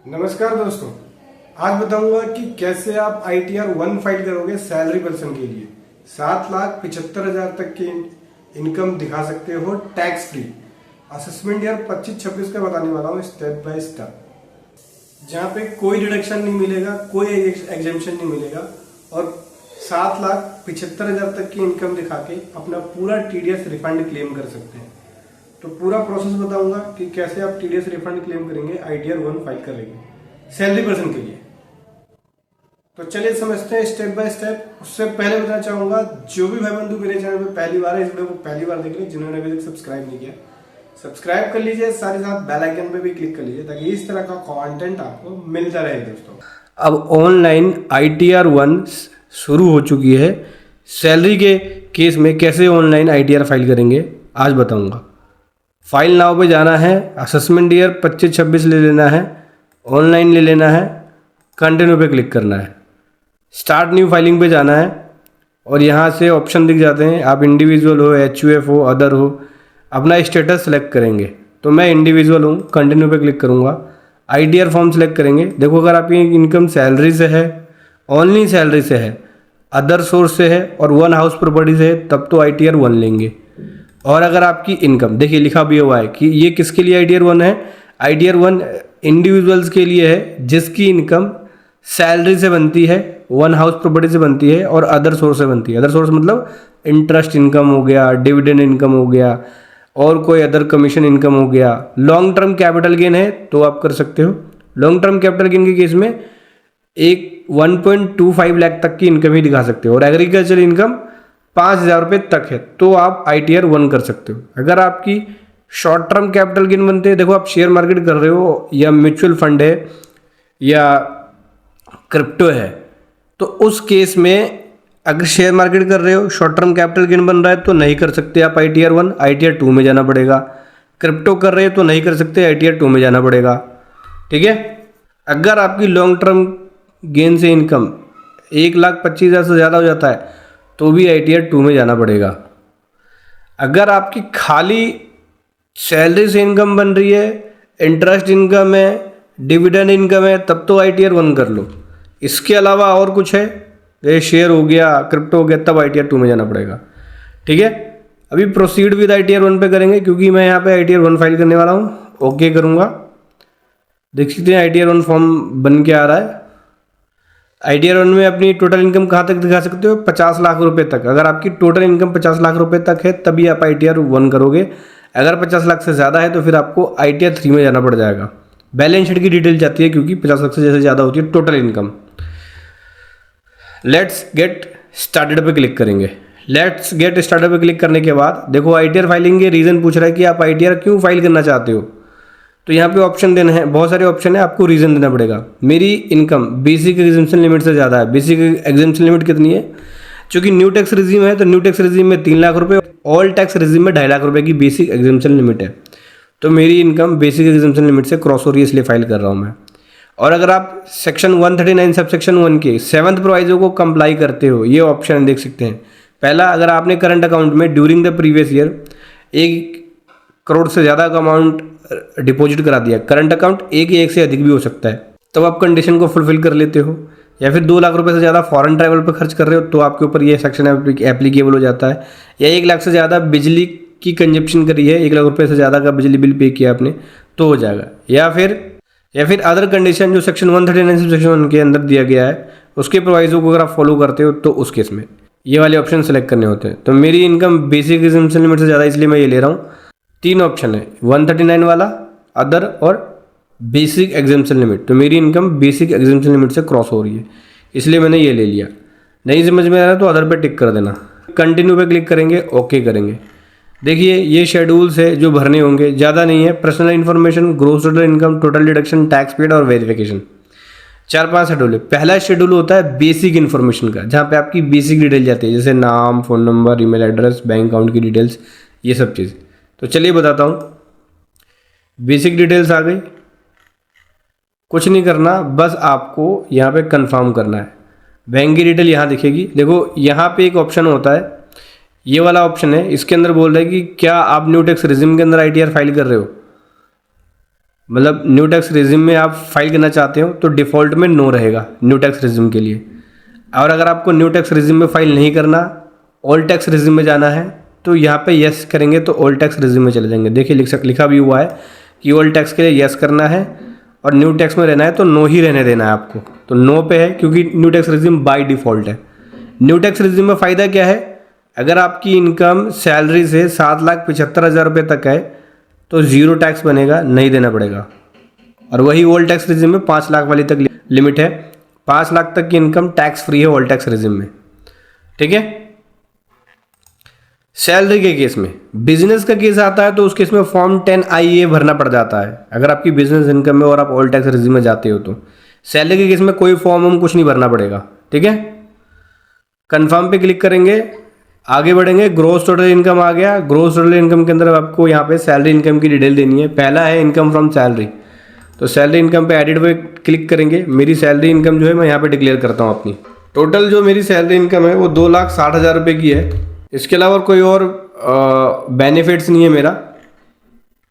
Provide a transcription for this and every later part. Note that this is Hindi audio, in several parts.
नमस्कार दोस्तों, आज बताऊंगा कि कैसे आप ITR 1 फाइल करोगे सैलरी पर्सन के लिए। 7,75,000 तक की इनकम दिखा सकते हो टैक्स फ्री। असेसमेंट ईयर 25-26 का बताने वाला हूँ स्टेप बाय स्टेप, जहाँ पे कोई डिडक्शन नहीं मिलेगा, कोई एग्जेम्पशन नहीं मिलेगा और 7,75,000 तक की इनकम दिखा के अपना पूरा TDS रिफंड क्लेम कर सकते हैं। तो पूरा प्रोसेस बताऊंगा कि कैसे आप TDS रिफंड क्लेम करेंगे ITR 1 फाइल करेंगे सैलरी पर्सन के लिए। तो चलिए समझते हैं स्टेप बाय स्टेप। उससे पहले बताना चाहूंगा, जो भी भाई बंधु मेरे चैनल पे पहली बार है, इस वीडियो को पहली बार देख रहे हैं, जिन्होंने अभी तक सब्सक्राइब नहीं किया सब्सक्राइब कर लीजिए, साथ ही साथ बेल आइकन पे भी क्लिक कर लीजिए ताकि इस तरह का कंटेंट आपको मिलता रहे। दोस्तों, अब ऑनलाइन ITR 1 शुरू हो चुकी है। सैलरी के केस में कैसे ऑनलाइन ITR फाइल करेंगे आज बताऊंगा। फाइल नाउ पे जाना है, असेसमेंट ईयर 25-26 ले लेना है, ऑनलाइन ले लेना है, कंटिन्यू पे क्लिक करना है, स्टार्ट न्यू फाइलिंग पे जाना है और यहाँ से ऑप्शन दिख जाते हैं। आप इंडिविजुअल हो, HUF हो, अदर हो, अपना स्टेटस सेलेक्ट करेंगे। तो मैं इंडिविजुअल हूँ, कंटिन्यू पे क्लिक करूँगा। ITR फॉर्म सेलेक्ट करेंगे। देखो, अगर आपकी इनकम सैलरी से है, ओनली सैलरी से है, अदर सोर्स से है और वन हाउस प्रॉपर्टी से है, तब तो ITR 1 लेंगे। और अगर आपकी इनकम, देखिए लिखा भी हुआ है कि ये किसके लिए ITR 1 है। ITR 1 इंडिविजुअल्स के लिए है जिसकी इनकम सैलरी से बनती है, वन हाउस प्रॉपर्टी से बनती है और अदर सोर्स से बनती है। अदर सोर्स मतलब इंटरेस्ट इनकम हो गया, डिविडेंड इनकम हो गया और कोई अदर कमीशन इनकम हो गया। लॉन्ग टर्म कैपिटल गेन है तो आप कर सकते हो। लॉन्ग टर्म कैपिटल गेन के केस में एक 1.25 लाख तक की इनकम ही दिखा सकते हो और एग्रीकल्चर इनकम 5,000 रुपये तक है तो आप ITR 1 कर सकते हो। अगर आपकी शॉर्ट टर्म कैपिटल गेन बनते हैं, देखो आप शेयर मार्केट कर रहे हो या म्यूचुअल फंड है या क्रिप्टो है, तो उस केस में अगर शेयर मार्केट कर रहे हो, शॉर्ट टर्म कैपिटल गेन बन रहा है तो नहीं कर सकते आप ITR 1, ITR 2 में जाना पड़ेगा। क्रिप्टो कर रहे हो तो नहीं कर सकते, ITR 2 में जाना पड़ेगा। ठीक है। अगर आपकी लॉन्ग टर्म गेन से इनकम 1,25,000 से ज़्यादा हो जाता है तो भी ITR 2 में जाना पड़ेगा। अगर आपकी खाली सैलरी से इनकम बन रही है, इंटरेस्ट इनकम है, डिविडेंड इनकम है, तब तो ITR 1 कर लो। इसके अलावा और कुछ है, ये शेयर हो गया, क्रिप्टो हो गया, तब ITR 2 में जाना पड़ेगा। ठीक है। अभी प्रोसीड विद ITR 1 पे करेंगे क्योंकि मैं यहाँ पे ITR 1 फाइल करने वाला हूँ। ओके करूँगा। देख सकते हैं ITR 1 फॉर्म बन के आ रहा है। ITR 1 में अपनी टोटल इनकम कहाँ तक दिखा सकते हो? 50 लाख रुपए तक। अगर आपकी टोटल इनकम 50 लाख रुपए तक है तभी आप ITR 1 करोगे। अगर 50 लाख से ज़्यादा है तो फिर आपको ITR 3 में जाना पड़ जाएगा। बैलेंस शीट की डिटेल जाती है क्योंकि 50 लाख से जैसे ज़्यादा होती है total income. Let's get started पे क्लिक करेंगे। लेट्स गेट स्टार्टेड पे क्लिक करने के बाद देखो ITR फाइलिंग के रीज़न पूछ रहा है कि आप ITR क्यों फाइल करना चाहते हो। तो यहाँ पे ऑप्शन देना है, बहुत सारे ऑप्शन है, आपको रीज़न देना पड़ेगा। मेरी इनकम बेसिक एग्जेम्पशन लिमिट से ज़्यादा है। बेसिक एग्जेम्पशन लिमिट कितनी है? चूँकि न्यू टैक्स रिजीम है तो न्यू टैक्स रिजीम में 3 लाख रुपए, ऑल टैक्स रिजीम में 2.5 लाख रुपए की बेसिक एग्जेम्पशन लिमिट है। तो मेरी इनकम बेसिक एग्जेम्पशन लिमिट से क्रॉस हो रही है, इसलिए फाइल कर रहा हूँ मैं। और अगर आप सेक्शन 139 सब सेक्शन 1 के 7th प्रोवाइजो को कंप्लाई करते हो, ये ऑप्शन देख सकते हैं। पहला, अगर आपने करंट अकाउंट में during the previous year 1 crore से ज़्यादा का अमाउंट डिपॉजिट करा दिया, करंट अकाउंट 1 या 1 से अधिक भी हो सकता है, तब आप कंडीशन को फुलफिल कर लेते हो। या फिर 2 लाख रुपए से ज़्यादा फॉरेन ट्रैवल पर खर्च कर रहे हो तो आपके ऊपर ये सेक्शन एप्लीकेबल हो जाता है। या 1 लाख से ज़्यादा बिजली की कंजप्शन करी है, 1 लाख रुपए से ज़्यादा का बिजली बिल पे किया आपने तो हो जाएगा। या फिर अदर कंडीशन जो सेक्शन 139 सेक्शन 1 के अंदर दिया गया है उसके प्रोवाइजो को अगर आप फॉलो करते हो तो उस केस में ये वाले ऑप्शन सेलेक्ट करने होते हैं। तो मेरी इनकम बेसिक एग्जेम्पशन लिमिट से ज़्यादा, इसलिए मैं ये ले रहा हूँ। 3 ऑप्शन है, 139 वाला, अदर और बेसिक एग्जेम्पशन लिमिट। तो मेरी इनकम बेसिक एग्जेम्पशन लिमिट से क्रॉस हो रही है, इसलिए मैंने ये ले लिया। नहीं समझ में आ रहा तो अदर पे टिक कर देना। कंटिन्यू पे क्लिक करेंगे, ओके करेंगे। देखिए ये शेड्यूल्स है जो भरने होंगे, ज़्यादा नहीं है। Personal information, gross total income, total deduction, tax paid और वेरिफिकेशन, 4-5 शेड्यूल है। पहला शेड्यूल होता है बेसिक इन्फॉर्मेशन का, जहाँ पे आपकी बेसिक डिटेल जाती है, जैसे नाम, phone number, email address, bank account की डिटेल्स, ये सब चीज़। तो चलिए बताता हूँ। बेसिक डिटेल्स आ गई, कुछ नहीं करना, बस आपको यहाँ पे कंफर्म करना है। बैंक की डिटेल यहाँ दिखेगी। देखो यहाँ पे एक ऑप्शन होता है, ये वाला ऑप्शन है, इसके अंदर बोल रहा है कि क्या आप न्यू टैक्स रिजिम के अंदर ITR फाइल कर रहे हो। मतलब न्यू टैक्स रिजिम में आप फाइल करना चाहते हो तो डिफ़ॉल्ट में नो रहेगा न्यू टैक्स रिजिम के लिए। और अगर आपको न्यू टैक्स रिजिम में फाइल नहीं करना, ओल्ड टैक्स रिजिम में जाना है, तो यहाँ पे यस करेंगे तो ओल्ड टैक्स रिजिम में चले जाएंगे। देखिए लिखा भी हुआ है कि ओल्ड टैक्स के लिए यस करना है और न्यू टैक्स में रहना है तो नो ही रहने देना है आपको। तो नो पे है क्योंकि new tax regime by default है। न्यू टैक्स रिजिम में फ़ायदा क्या है, अगर आपकी इनकम सैलरी से 7,75,000 रुपये तक है तो ज़ीरो टैक्स बनेगा, नहीं देना पड़ेगा। और वही ओल्ड टैक्स रिजिम में 5 लाख वाली तक लिमिट है, 5 लाख तक की इनकम टैक्स फ्री है ओल्ड टैक्स रिजिम में। ठीक है। सैलरी के केस में, बिजनेस का केस आता है तो उस केस में फॉर्म 10IA भरना पड़ जाता है अगर आपकी बिजनेस इनकम है और आप ओल्ड टैक्स रिजिम में जाते हो तो। सैलरी के केस में कोई फॉर्म हम कुछ नहीं भरना पड़ेगा। ठीक है। कंफर्म पे क्लिक करेंगे, आगे बढ़ेंगे। ग्रोस टोटल इनकम आ गया। ग्रोस टोटल इनकम के अंदर आपको यहाँ पे सैलरी इनकम की डिटेल देनी है। पहला है इनकम फ्रॉम सैलरी, तो सैलरी इनकम पे एडिट पे क्लिक करेंगे। मेरी सैलरी इनकम जो है मैं यहाँ पे डिक्लेयर करता हूँ अपनी। टोटल जो मेरी सैलरी इनकम है वो 2,60,000 रुपये की है। इसके अलावा कोई और बेनिफिट्स नहीं है मेरा।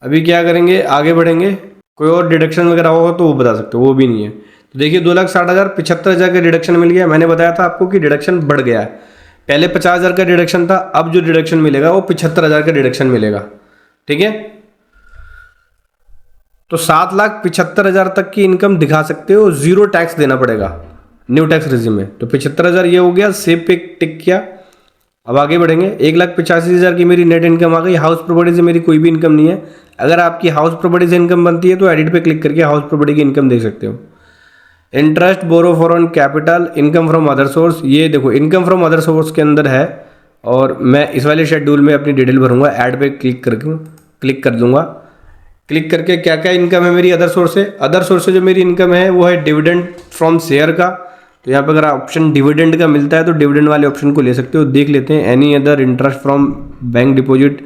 अभी क्या करेंगे, आगे बढ़ेंगे। कोई और डिडक्शन वगैरह होगा तो वो बता सकते हो, वो भी नहीं है। तो देखिए 2,60,000, 75,000 का डिडक्शन मिल गया। मैंने बताया था आपको कि डिडक्शन बढ़ गया है, पहले 50,000 का डिडक्शन था, अब जो डिडक्शन मिलेगा वो 75,000 का डिडक्शन मिलेगा। ठीक है। तो 7,75,000 तक की इनकम दिखा सकते हो, जीरो टैक्स देना पड़ेगा न्यू टैक्स रिजिम में। तो 75,000 ये हो गया, सेव पे टिक किया। अब आगे बढ़ेंगे। 1,85,000 की मेरी नेट इनकम आ गई। हाउस प्रॉपर्टी से मेरी कोई भी इनकम नहीं है। अगर आपकी हाउस प्रॉपर्टी से इनकम बनती है तो एडिट पे क्लिक करके हाउस प्रॉपर्टी की इनकम देख सकते हो। Interest, borrow foreign capital, income from other source, ये देखो इनकम फ्रॉम अदर सोर्स के अंदर है और मैं इस वाले शेड्यूल में अपनी डिटेल भरूंगा। ऐड पे क्लिक कर दूंगा। क्लिक करके क्या क्या इनकम है मेरी अदर सोर्स से। अदर सोर्स से जो मेरी इनकम है वो है डिविडेंड फ्रॉम शेयर का। तो यहाँ पे अगर ऑप्शन डिविडेंड का मिलता है तो डिविडेंड वाले ऑप्शन को ले सकते हो। देख लेते हैं। Any other interest from bank deposit,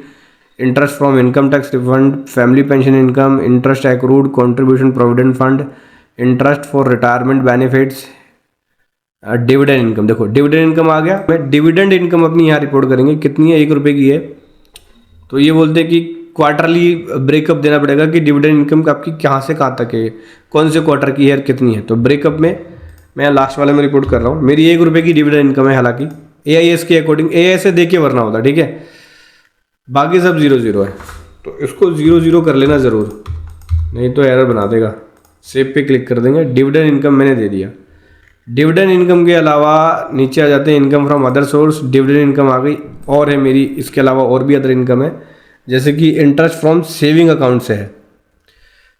interest from income tax refund, family pension income, interest accrued, contribution provident fund, interest for retirement benefits, dividend income. देखो डिविडेंड इनकम आ गया। मैं डिविडेंड इनकम अपनी यहाँ रिपोर्ट करेंगे, कितनी है, 1 रुपये की है। तो ये बोलते हैं कि क्वार्टरली ब्रेकअप देना पड़ेगा कि डिविडेंड इनकम आपकी कहाँ से कहाँ तक है, कौन से क्वार्टर की है, कितनी है। तो ब्रेकअप में मैं लास्ट वाले में रिपोर्ट कर रहा हूँ। मेरी 1 रुपये की डिविडेंड इनकम है, हालांकि AIS के अकॉर्डिंग, AIS से देख के भरना होता है। ठीक है। बाकी सब 0 है, तो इसको 0 कर लेना ज़रूर, नहीं तो एरर बना देगा। सेव पे क्लिक कर देंगे। डिविडेंड इनकम मैंने दे दिया। डिविडेंड इनकम के अलावा नीचे आ जाते हैं income from other source. Dividend income आ गई। और है मेरी इसके अलावा और भी अदर इनकम है, जैसे कि इंटरेस्ट फ्रॉम सेविंग अकाउंट से है।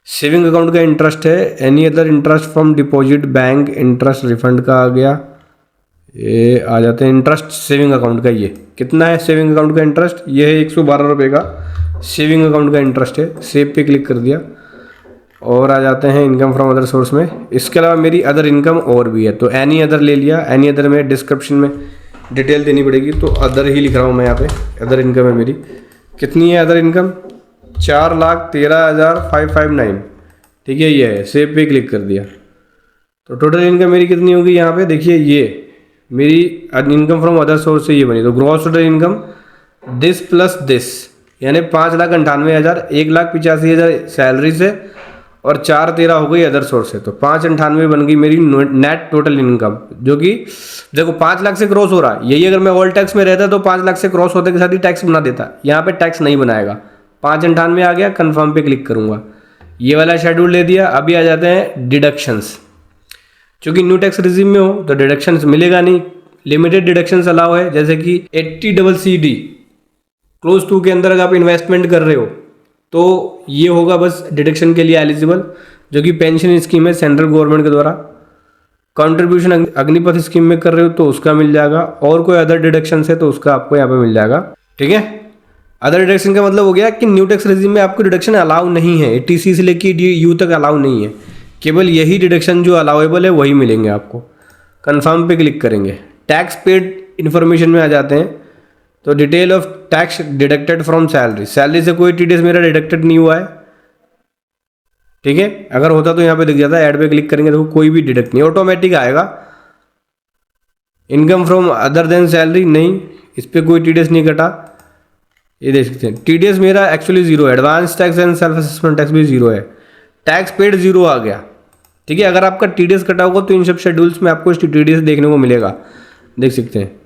सेविंग अकाउंट का इंटरेस्ट है। Any other interest from deposit, bank interest refund का आ गया। ये आ जाते हैं इंटरेस्ट सेविंग अकाउंट का। ये कितना है सेविंग अकाउंट का इंटरेस्ट, ये है 112 रुपये का सेविंग अकाउंट का इंटरेस्ट है। सेव पे क्लिक कर दिया और आ जाते हैं इनकम फ्रॉम अदर सोर्स में। इसके अलावा मेरी अदर इनकम और भी है, तो एनी अदर ले लिया। एनी अदर में डिस्क्रिप्शन में डिटेल देनी पड़ेगी, तो अदर ही लिख रहा हूँ मैं यहाँ पे। अदर इनकम है मेरी, कितनी है अदर इनकम, 4,13,559। ठीक है, ये है। सेव पे क्लिक कर दिया तो टोटल इनकम मेरी कितनी होगी यहाँ पे देखिए। ये मेरी इनकम फ्रॉम अदर सोर्स से ये बनी। तो gross total income this plus this, यानी 5,98,000, 1,85,000 सैलरी से और 4,13 हो गई अदर सोर्स से। तो 5,98 बन गई मेरी नेट टोटल इनकम, जो कि देखो 5 लाख से क्रॉस हो रहा है। यही अगर मैं ऑल टैक्स में रहता तो 5 लाख से क्रॉस होते के साथ ही टैक्स बना देता। यहाँ पे टैक्स नहीं बनाएगा। 5,98 आ गया। कंफर्म पे क्लिक करूंगा। ये वाला शेड्यूल ले दिया। अभी आ जाते हैं डिडक्शंस। चूंकि न्यू टैक्स रिजिम में हो तो डिडक्शंस मिलेगा नहीं, लिमिटेड डिडक्शंस अलाउ है, जैसे कि 80CCD क्लोज 2 के अंदर अगर आप इन्वेस्टमेंट कर रहे हो तो ये होगा बस डिडक्शन के लिए एलिजिबल, जो कि पेंशन स्कीम है सेंट्रल गवर्नमेंट के द्वारा। कंट्रीब्यूशन अग्निपथ स्कीम में कर रहे हो तो उसका मिल जाएगा, और कोई अदर डिडक्शन है तो उसका आपको यहाँ पे मिल जाएगा। ठीक है। अदर डिडक्शन का मतलब हो गया कि न्यू टैक्स रिजिम में आपको डिडक्शन अलाउ नहीं है। 80C से लेके DU तक अलाउ नहीं है, केवल यही डिडक्शन जो अलाउेबल है वही मिलेंगे आपको। कंफर्म पे क्लिक करेंगे। टैक्स पेड इन्फॉर्मेशन में आ जाते हैं। तो detail of tax deducted from salary, salary से कोई TDS मेरा डिडक्टेड नहीं हुआ है। ठीक है, अगर होता तो यहाँ पे दिख जाता है। ऐड पे क्लिक करेंगे तो कोई भी डिडक्ट नहीं, ऑटोमेटिक आएगा। Income from other than salary, नहीं, इस पर कोई TDS नहीं कटा। ये देख सकते हैं TDS मेरा एक्चुअली 0 है। Advance tax and self assessment tax भी 0 है। टैक्स पेड 0 आ गया। ठीक है, अगर आपका टीडीएस कटा होगा तो इन सब शेड्यूल्स में आपको टीडीएस देखने को मिलेगा, देख सकते हैं।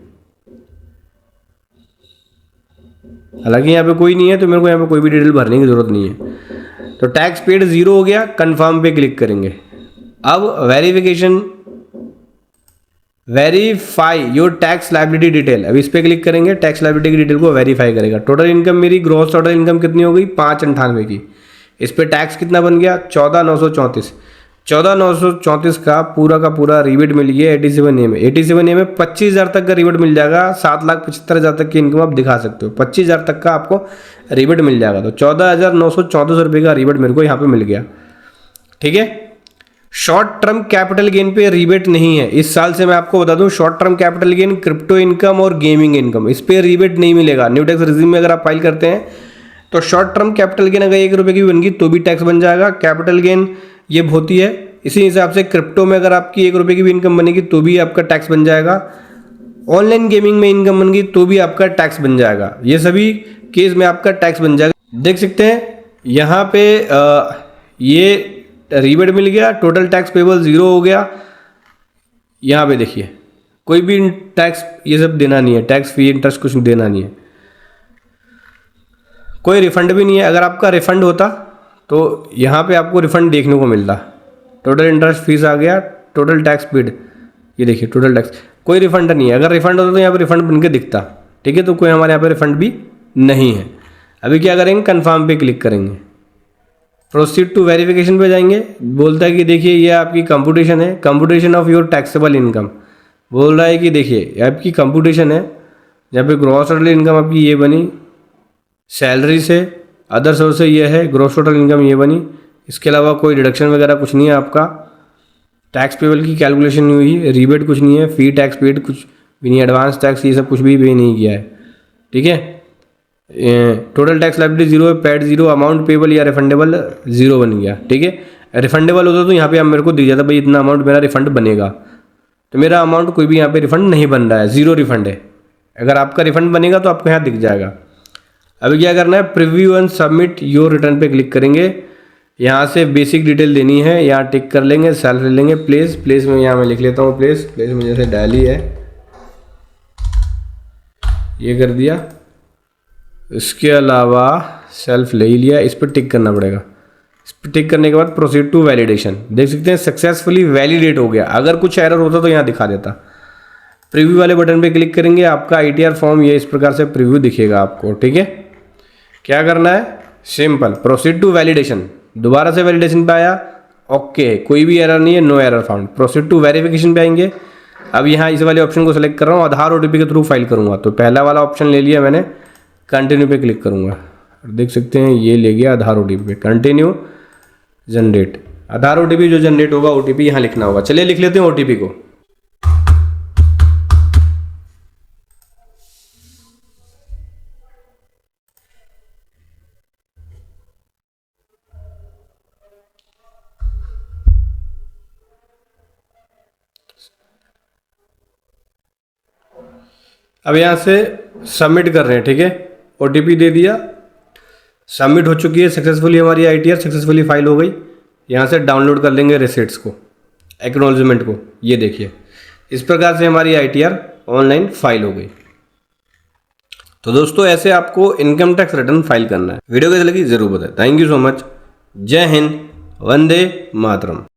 हालांकि यहाँ पे कोई नहीं है तो मेरे को यहाँ पे कोई भी डिटेल भरने की जरूरत नहीं है। तो टैक्स पेड 0 हो गया, कंफर्म पे क्लिक करेंगे। अब verify your tax liability detail, अब इस पे क्लिक करेंगे, टैक्स लायबिलिटी की डिटेल को वेरीफाई करेगा। टोटल इनकम मेरी ग्रॉस टोटल इनकम कितनी हो गई 598 की। इस पे टैक्स कितना बन गया 14934। 14934 का पूरा रिबेट मिल गया 87A में। 87A में 25,000 तक का रिबेट मिल जाएगा। 7,75,000 तक की इनकम आप दिखा सकते हो, 25,000 तक का आपको रिबेट मिल जाएगा। तो 14,934 रुपये का रिबेट मेरे को यहाँ पे मिल गया। ठीक है, शॉर्ट टर्म कैपिटल गेन पे रिबेट नहीं है इस साल से। मैं आपको बता दूं, short term capital gain, crypto income और गेमिंग इनकम, इस पे रिबेट नहीं मिलेगा। न्यू टैक्स रिजीम में अगर आप फाइल करते हैं तो शॉर्ट टर्म कैपिटल गेन अगर 1 रुपये की बन गई तो भी टैक्स बन जाएगा। कैपिटल गेन ये होती है, इसी हिसाब से क्रिप्टो में अगर आपकी 1 रुपये की भी इनकम बनेगी तो भी आपका टैक्स बन जाएगा। ऑनलाइन गेमिंग में इनकम बन गई तो भी आपका टैक्स बन जाएगा। ये सभी केस में आपका टैक्स बन जाएगा। देख सकते हैं यहाँ पे ये रिबेट मिल गया, टोटल टैक्स पेबल 0 हो गया। यहाँ पे देखिए कोई भी टैक्स ये सब देना नहीं है, टैक्स फी इंटरेस्ट कुछ देना नहीं है, कोई रिफंड भी नहीं है। अगर आपका रिफंड होता तो यहाँ पे आपको रिफंड देखने को मिलता। टोटल इंटरेस्ट फीस आ गया, टोटल टैक्स पेड, ये देखिए टोटल टैक्स, कोई रिफंड नहीं है। अगर रिफंड होता तो यहाँ पे रिफंड बन के दिखता। ठीक है, तो कोई हमारे यहाँ पे रिफंड भी नहीं है। अभी क्या करेंगे, कन्फर्म पे क्लिक करेंगे, प्रोसीड टू वेरिफिकेशन पे जाएंगे। बोलता है कि देखिए ये आपकी कंप्यूटेशन है, computation of your taxable income. बोल रहा है कि देखिए आपकी कंप्यूटेशन है, जहाँ पे ग्रॉस टोटल इनकम आपकी ये बनी, सैलरी से, अदर सोर्स से ये है, ग्रॉस टोटल इनकम ये बनी। इसके अलावा कोई डिडक्शन वगैरह कुछ नहीं है आपका। टैक्स पेबल की कैलकुलेशन नहीं हुई, रिबेट कुछ नहीं है, फी टैक्स पेड कुछ भी नहीं, एडवांस टैक्स ये सब कुछ भी पे नहीं किया है। ठीक है, टोटल टैक्स लायबिलिटी 0 है, पैड 0, अमाउंट पेबल या रिफंडेबल 0 बन गया। ठीक है, रिफंडेबल होता तो यहाँ पे आप मेरे को दिख जाता भाई इतना अमाउंट मेरा रिफंड बनेगा। तो मेरा अमाउंट कोई भी यहाँ पे रिफंड नहीं बन रहा है, 0 रिफंड है। अगर आपका रिफंड बनेगा तो आपको यहाँ दिख जाएगा। अभी क्या करना है, preview and submit your return पे क्लिक करेंगे। यहाँ से बेसिक डिटेल देनी है, यहाँ टिक कर लेंगे, सेल्फ ले लेंगे। प्लेस में यहाँ मैं लिख लेता हूँ प्लेस में जैसे दिल्ली है, ये कर दिया। इसके अलावा सेल्फ ले ही लिया, इस पर टिक करना पड़ेगा। इस पर टिक करने के बाद प्रोसीड टू वैलिडेशन, देख सकते हैं सक्सेसफुली वैलिडेट हो गया। अगर कुछ एरर होता तो यहाँ दिखा देता। प्रीव्यू वाले बटन पे क्लिक करेंगे, आपका ITR फॉर्म ये इस प्रकार से प्रीव्यू दिखेगा आपको। ठीक है, क्या करना है, सिंपल प्रोसीड टू वैलिडेशन, दोबारा से वैलिडेशन पे आया, ओके, कोई भी एरर नहीं है, no error found. Proceed to verification पे आएंगे। अब यहाँ इस वाले ऑप्शन को सेलेक्ट कर रहा हूँ, आधार OTP के थ्रू फाइल करूँगा, तो पहला वाला ऑप्शन ले लिया मैंने, कंटिन्यू पे क्लिक करूँगा। देख सकते हैं ये ले गया आधार OTP पे, कंटिन्यू जनरेट। आधार OTP जो जनरेट होगा OTP यहाँ लिखना होगा। चलिए लिख लेते हैं OTP को। अब यहाँ से सबमिट कर रहे हैं। ठीक है, OTP दे दिया, सबमिट हो चुकी है सक्सेसफुली, हमारी ITR सक्सेसफुली फाइल हो गई। यहाँ से डाउनलोड कर लेंगे रिसिट्स को, एक्नॉलेजमेंट को। ये देखिए इस प्रकार से हमारी ITR ऑनलाइन फाइल हो गई। तो दोस्तों ऐसे आपको इनकम टैक्स रिटर्न फाइल करना है। वीडियो कैसी लगी जरूर बताएं। Thank you so much. जय हिंद, वंदे मातरम।